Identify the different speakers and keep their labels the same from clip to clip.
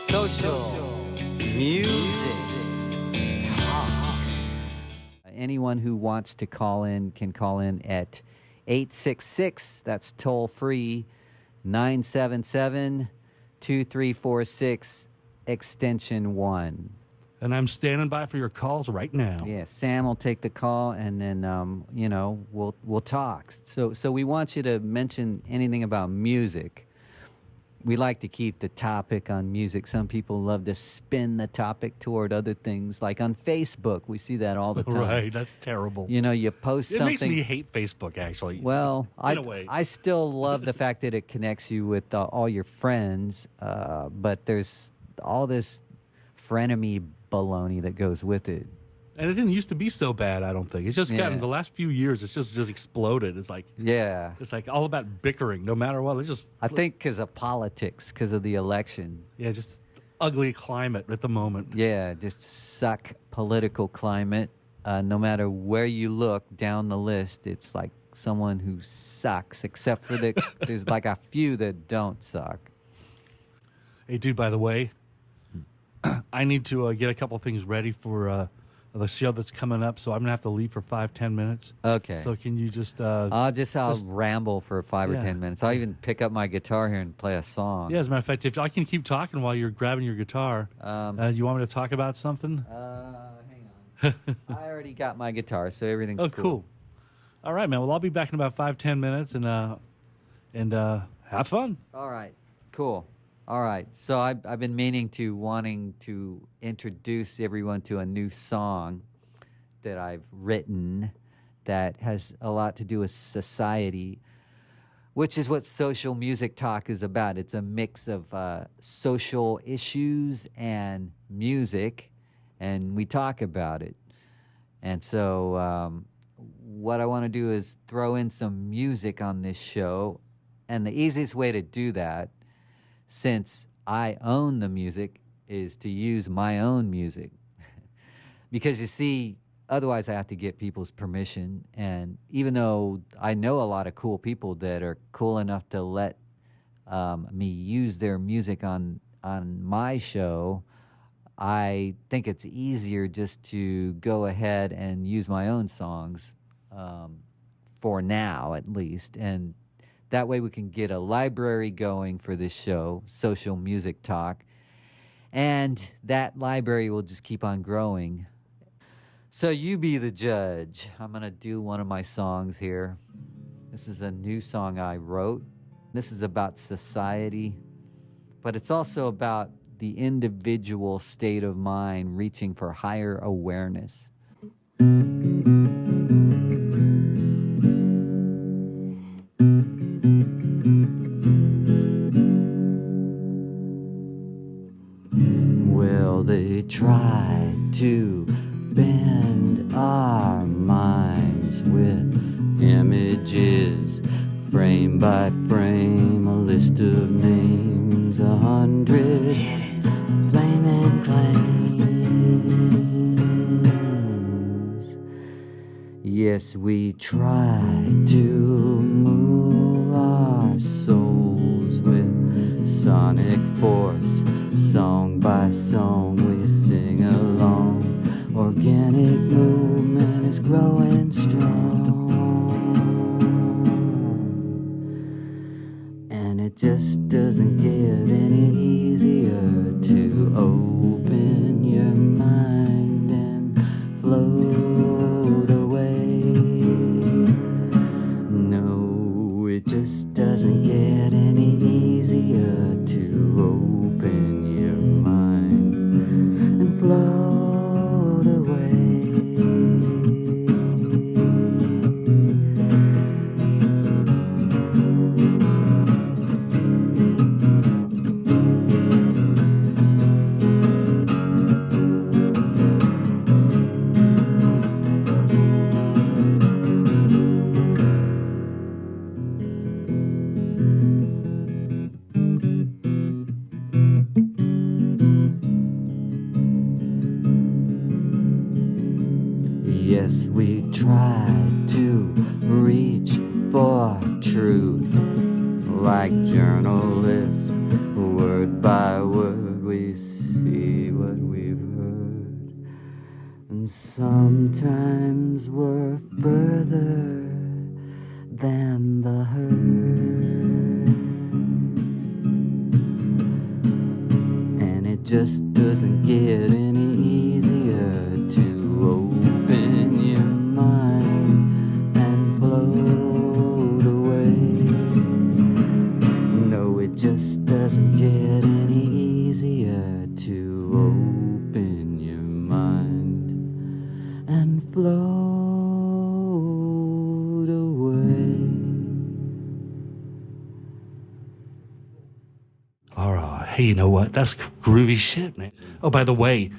Speaker 1: Social music talk. Anyone who wants to call in can call in at 866, that's toll free, 977-2346, extension 1.
Speaker 2: And I'm standing by for your calls right now.
Speaker 1: Yeah, Sam will take the call, and then we'll talk. So we want you to mention anything about music. We like to keep the topic on music. Some people love to spin the topic toward other things, like on Facebook. We see that all the time.
Speaker 2: Right, that's terrible.
Speaker 1: You know, you post
Speaker 2: It
Speaker 1: something.
Speaker 2: makes me hate Facebook, actually.
Speaker 1: Well,
Speaker 2: in a way.
Speaker 1: I still love the fact that it connects you with all your friends, but there's all this frenemy baloney that goes with it.
Speaker 2: And it didn't used to be so bad, I don't think. It's just gotten, the last few years, it's just exploded. It's like all about bickering, no matter what.
Speaker 1: I think because of politics, because of the election.
Speaker 2: Yeah, just ugly climate at the moment.
Speaker 1: Yeah, just suck political climate. No matter where you look down the list, it's like someone who sucks, except for there's like a few that don't suck.
Speaker 2: Hey, dude, by the way, I need to get a couple things ready for the show that's coming up, so I'm going to have to leave for 5-10 minutes.
Speaker 1: Okay.
Speaker 2: So can you just...
Speaker 1: I'll ramble for 5 or 10 minutes. I'll even pick up my guitar here and play a song.
Speaker 2: Yeah, as a matter of fact, if I can keep talking while you're grabbing your guitar, you want me to talk about something?
Speaker 1: Hang on. I already got my guitar, so everything's
Speaker 2: cool. Cool. All right, man. Well, I'll be back in about 5-10 minutes, and have fun.
Speaker 1: All right. Cool. All right, so I've been wanting to introduce everyone to a new song that I've written that has a lot to do with society, which is what social music talk is about. It's a mix of social issues and music, and we talk about it. And so what I want to do is throw in some music on this show, and the easiest way to do that, since I own the music, is to use my own music. Because you see, otherwise I have to get people's permission. And even though I know a lot of cool people that are cool enough to let me use their music on my show, I think it's easier just to go ahead and use my own songs, for now at least. And that way we can get a library going for this show, Social Music Talk, and that library will just keep on growing. So you be the judge. I'm going to do one of my songs here. This is a new song I wrote. This is about society, but it's also about the individual state of mind reaching for higher awareness. They try to bend our minds with images, frame by frame, a list of names, 100 flaming claims. Yes, we try to move our souls with sonic force. Song by song we sing along. Organic movement is growing strong. And it just doesn't get any easier to open your mind and float away. No, it just doesn't get any easier to open your mind and float away. Yes, we try to reach for truth like journalists. Word by word we see what we've heard. And sometimes we're further than the herd. And it just doesn't get any easier to open your mind and float away. No, it just doesn't get any easier to open your mind and float away.
Speaker 2: All right. Hey, you know what? That's groovy shit, man. Oh, by the way,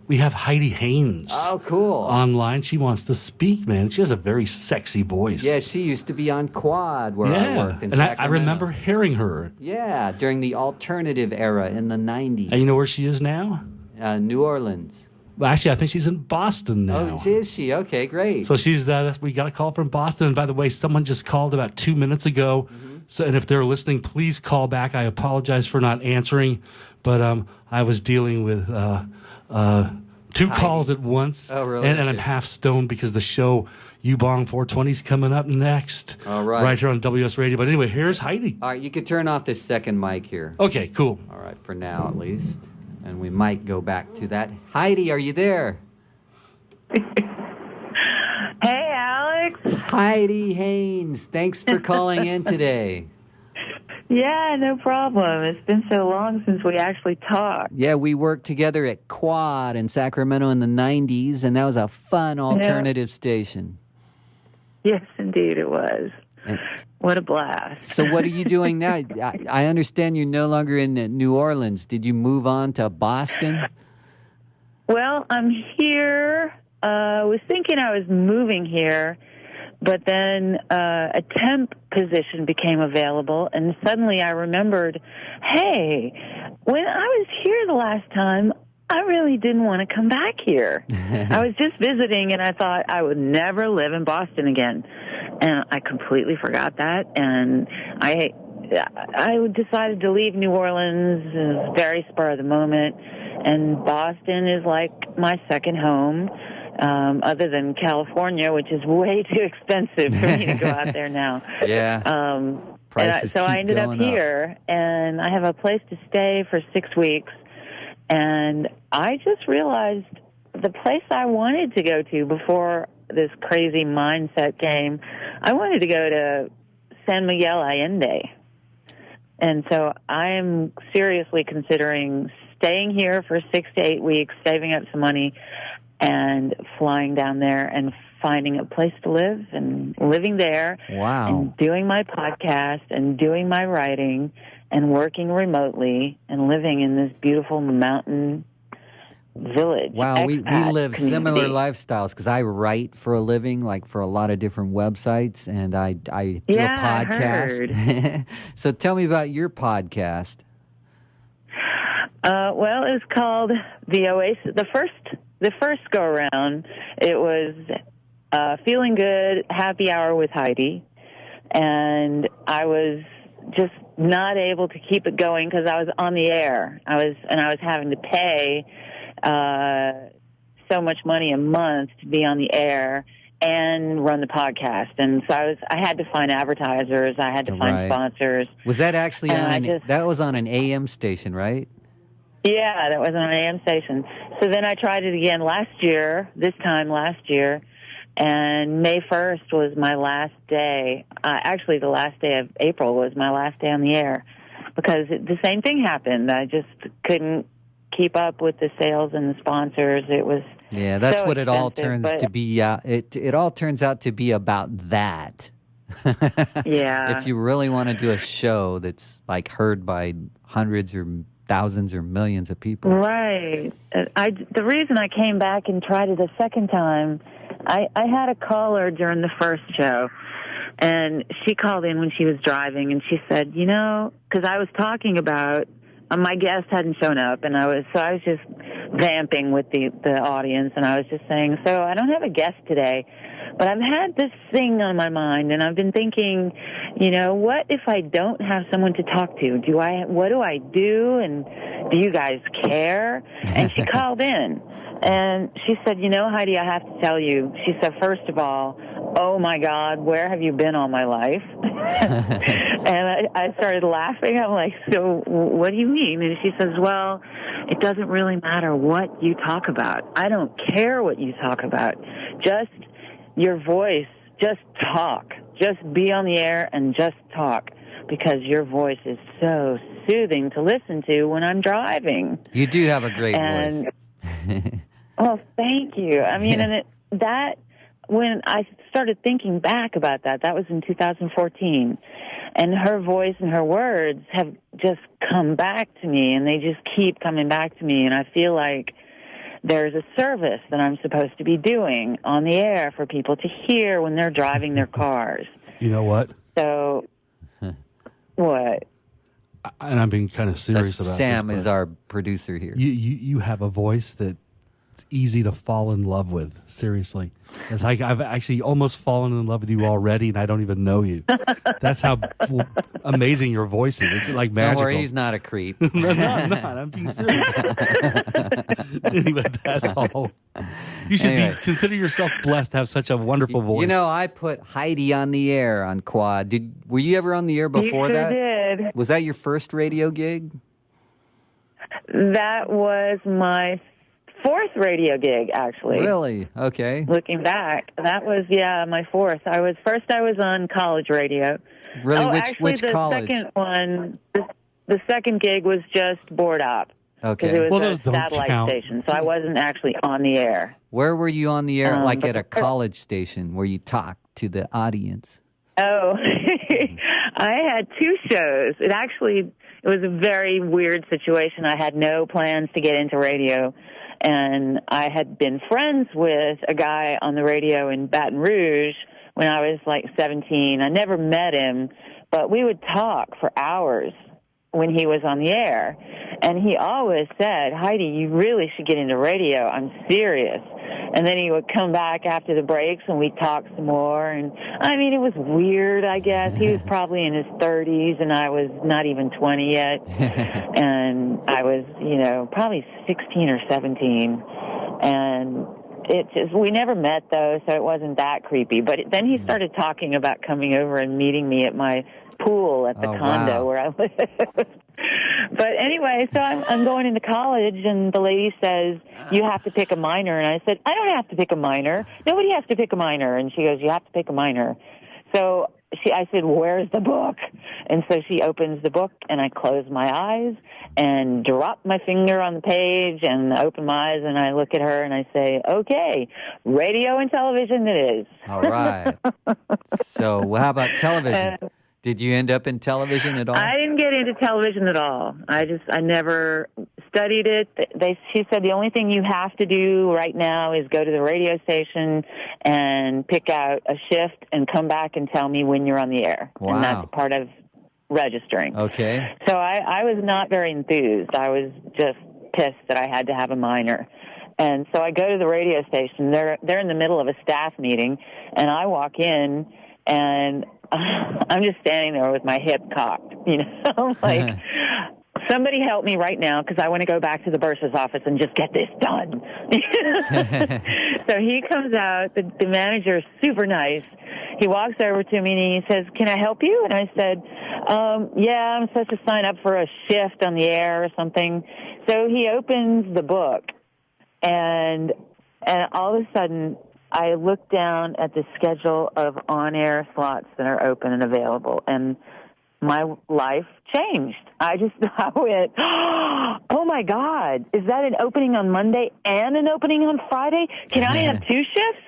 Speaker 2: we have Heidi Haynes.
Speaker 1: Oh, cool.
Speaker 2: Online. She wants to speak, man. She has a very sexy voice.
Speaker 1: Yeah, she used to be on Quad where I worked in
Speaker 2: and I
Speaker 1: Sacramento.
Speaker 2: remember hearing her.
Speaker 1: Yeah, during the alternative era in the 90s.
Speaker 2: And you know where she is now?
Speaker 1: New Orleans.
Speaker 2: Well, actually, I think she's in Boston now.
Speaker 1: Oh, is she? Okay, great.
Speaker 2: So she's we got a call from Boston. And by the way, someone just called about 2 minutes ago.
Speaker 1: Mm-hmm.
Speaker 2: So, and if they're listening, please call back. I apologize for not answering, but I was dealing with two calls at once.
Speaker 1: Oh, really?
Speaker 2: And I'm half stoned because the show U-Bong 420 is coming up next.
Speaker 1: All right.
Speaker 2: Right here on WS Radio. But anyway, here's Heidi.
Speaker 1: All right, you could turn off this second mic here.
Speaker 2: Okay, cool.
Speaker 1: All right, for now at least. And we might go back to that. Heidi, are you there?
Speaker 3: Hey, Alex.
Speaker 1: Heidi Haynes, thanks for calling in today.
Speaker 3: Yeah, no problem. It's been so long since we actually talked.
Speaker 1: Yeah, we worked together at Quad in Sacramento in the 90s, and that was a fun alternative station.
Speaker 3: Yes, indeed it was.
Speaker 1: And
Speaker 3: what a blast.
Speaker 1: so what are you doing now? I understand you're no longer in New Orleans. Did you move on to Boston?
Speaker 3: Well, I'm here. I was thinking I was moving here, but then a temp position became available, and suddenly I remembered, hey, when I was here the last time, I really didn't want to come back here. I was just visiting, and I thought I would never live in Boston again. And I completely forgot that, and I decided to leave New Orleans. It was very spur of the moment, and Boston is like my second home. Other than California, which is way too expensive for me to go out there now.
Speaker 1: Yeah.
Speaker 3: So I ended up here, and I have a place to stay for 6 weeks. And I just realized the place I wanted to go to before this crazy mindset came, I wanted to go to San Miguel Allende. And so I'm seriously considering staying here for 6 to 8 weeks, saving up some money, and flying down there and finding a place to live and living there.
Speaker 1: Wow.
Speaker 3: And doing my podcast and doing my writing and working remotely and living in this beautiful mountain village.
Speaker 1: Wow, we live
Speaker 3: community.
Speaker 1: similar lifestyles because I write for a living, like for a lot of different websites, and I do a podcast.
Speaker 3: I heard.
Speaker 1: So tell me about your podcast.
Speaker 3: Well, it's called The Oasis. The first go around, it was Feeling Good, Happy Hour with Heidi, and I was just not able to keep it going because I was on the air. I was having to pay so much money a month to be on the air and run the podcast, and so I had to find advertisers. I had to find sponsors.
Speaker 1: Was that actually that was on an AM station, right?
Speaker 3: Yeah, that was on an AM station. So then I tried it again this time last year, and May 1st was my last day. Actually, the last day of April was my last day on the air because the same thing happened. I just couldn't keep up with the sales and the sponsors. It was
Speaker 1: that's
Speaker 3: so
Speaker 1: what it all
Speaker 3: expensive,
Speaker 1: turns to be. It all turns out to be about that.
Speaker 3: Yeah.
Speaker 1: If you really want to do a show that's like heard by hundreds or thousands or millions of people.
Speaker 3: Right. The reason I came back and tried it a second time, I had a caller during the first show, and she called in when she was driving, and she said, because I was talking about my guest hadn't shown up, and I was just vamping with the audience, and I was just saying, so I don't have a guest today, But I've had this thing on my mind, and I've been thinking, what if I don't have someone to talk to? What do I do? And do you guys care? And she called in, and she said, Heidi, I have to tell you. She said, first of all, oh my God, where have you been all my life? And I started laughing. I'm like, so what do you mean? And she says, well, it doesn't really matter what you talk about. I don't care what you talk about. Just your voice, just talk. Just be on the air and just talk, because your voice is so soothing to listen to when I'm driving.
Speaker 1: You do have a great voice.
Speaker 3: Well, thank you. I mean, when I started thinking back about that was in 2014. And her voice and her words have just come back to me, and they just keep coming back to me. And I feel like there's a service that I'm supposed to be doing on the air for people to hear when they're driving their cars.
Speaker 2: You know what?
Speaker 3: So, what?
Speaker 2: And I'm being kind of serious about
Speaker 1: Sam
Speaker 2: this.
Speaker 1: is our producer here.
Speaker 2: You have a voice that it's easy to fall in love with. Seriously, it's like I've actually almost fallen in love with you already, and I don't even know you. That's how amazing your voice is. It's like magical.
Speaker 1: Don't worry, he's not a creep.
Speaker 2: No, I'm not. I'm being serious. Anyway, that's all. You should consider yourself blessed to have such a wonderful voice.
Speaker 1: I put Heidi on the air on Quad. Were you ever on the air before that?
Speaker 3: Did.
Speaker 1: Was that your first radio gig?
Speaker 3: That was my fourth radio gig, actually.
Speaker 1: Really? Okay.
Speaker 3: Looking back, that was my fourth. I was on college radio.
Speaker 1: Really?
Speaker 3: Which
Speaker 1: college?
Speaker 3: Second one, the second gig was just board op.
Speaker 1: Okay.
Speaker 3: It was
Speaker 2: those
Speaker 3: a
Speaker 2: don't
Speaker 3: satellite
Speaker 2: count.
Speaker 3: station, so I wasn't actually on the air.
Speaker 1: Where were you on the air? Like at a college station where you talk to the audience?
Speaker 3: Oh, I had two shows. It was a very weird situation. I had no plans to get into radio. And I had been friends with a guy on the radio in Baton Rouge when I was like 17. I never met him, but we would talk for hours when he was on the air. And he always said, Heidi, you really should get into radio. I'm serious. And then he would come back after the breaks and we'd talk some more. And I mean, it was weird, I guess. He was probably in his 30s and I was not even 20 yet. And I was, probably 16 or 17. And we never met though, so it wasn't that creepy. But then he started talking about coming over and meeting me at my pool at the condo where I live. But anyway, so I'm going into college, and the lady says, you have to pick a minor. And I said, I don't have to pick a minor. Nobody has to pick a minor. And she goes, you have to pick a minor. So I said, where's the book? And so she opens the book, and I close my eyes and drop my finger on the page and open my eyes, and I look at her, and I say, okay, radio and television it is.
Speaker 1: All right. So how about television? Did you end up in television at all?
Speaker 3: I didn't get into television at all. I never studied it. She said the only thing you have to do right now is go to the radio station and pick out a shift and come back and tell me when you're on the air.
Speaker 1: Wow.
Speaker 3: And that's part of registering.
Speaker 1: Okay.
Speaker 3: So I was not very enthused. I was just pissed that I had to have a minor. And so I go to the radio station. They're in the middle of a staff meeting, and I walk in, and I'm just standing there with my hip cocked, I'm like, somebody help me right now because I want to go back to the bursar's office and just get this done. So he comes out, the manager is super nice. He walks over to me and he says, can I help you? And I said, yeah, I'm supposed to sign up for a shift on the air or something. So he opens the book, and all of a sudden, I looked down at the schedule of on-air slots that are open and available, and my life changed. I went, oh, my God, is that an opening on Monday and an opening on Friday? Can I have two shifts?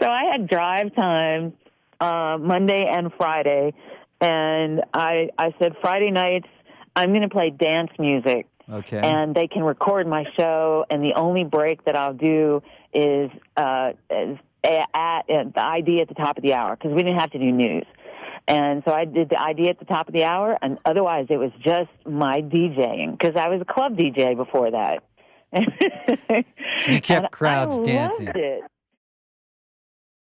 Speaker 3: So I had drive time Monday and Friday, and I said Friday nights I'm going to play dance music.
Speaker 1: Okay.
Speaker 3: And they can record my show, and the only break that I'll do is at the ID at the top of the hour, because we didn't have to do news. And so I did the ID at the top of the hour, and otherwise it was just my DJing, because I was a club DJ before that.
Speaker 1: So you kept crowds dancing.
Speaker 3: Loved it.